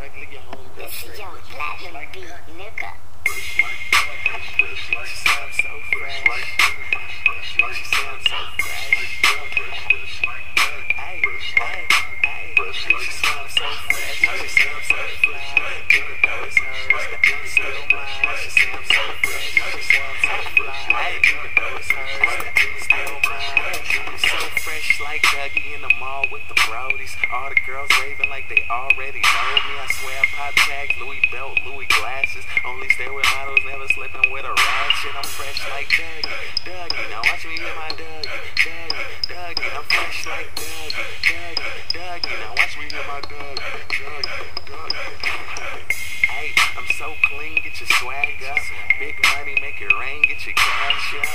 ugly, your homegirl It's a straight, young but you fresh platinum like beat, that. nigga. Fresh like that, fresh like she sounds so fresh. Fresh like she sounds so fresh. Fresh like that, ay, ay, ay. Fresh like she sounds so fresh. She sounds so fly. Even though it's hers, that still mine. She sounds so fresh. She sounds so fly. Even though it's hers, that still mine. I'm so fresh like Dougie in the mall with the brodies. All the girls raving like they already know me. I swear I pop tags, Louis belt, Louis glasses. Only stay with models, never slipping with a ratchet. I'm fresh like Dougie. Now watch me hit my Dougie. I'm fresh like Dougie. Now watch me hit my Dougie. Hey, I'm so clean, get your swag up. Big money, make it rain, get your cash up.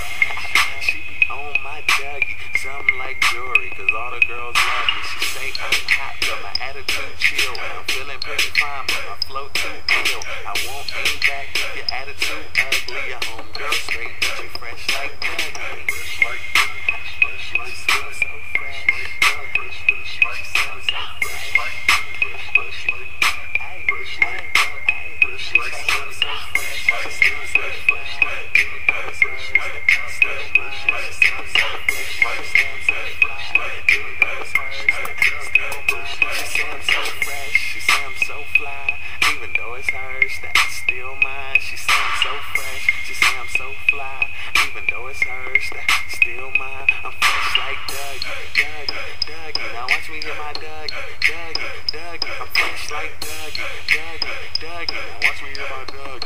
She be on my Dougie, something like jewelry, cause all the girls love me. She say I'm hot, but my attitude chill. And I'm feeling pretty fine, but my flow too ill. I won't aim back if your attitude ugly. Your homegirl straight, but you fresh like Dougie. Fresh like fresh like so fresh. She sounds so fresh like fresh like fresh like fresh like so fresh. She sounds so fresh like fresh like fresh like she sounds so fresh like fresh like she sounds so fresh. She sounds so fly. Even though it's hers, that's still mine. She sounds so fresh. She sounds so fly. Even though it's hers, that's still mine. I'm fresh like Dougie. Now watch me hit my Dougie. I'm fresh like Dougie. Now watch me hit my Dougie.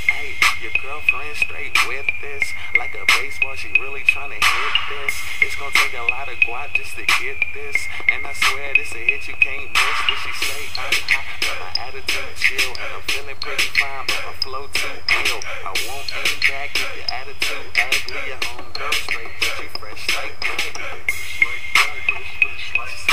Hey, your girlfriend straight with this. Like a baseball, she really tryna hit this. It's gonna take a lot of guap just to get this. And I swear this a hit you can't miss. Did she say I'm hot, but my attitude chill. And I'm feeling pretty fine, but my flow too ill. I won't aim back if your attitude ugly. Your homegirl straight, but you fresh like Dougie. Fresh like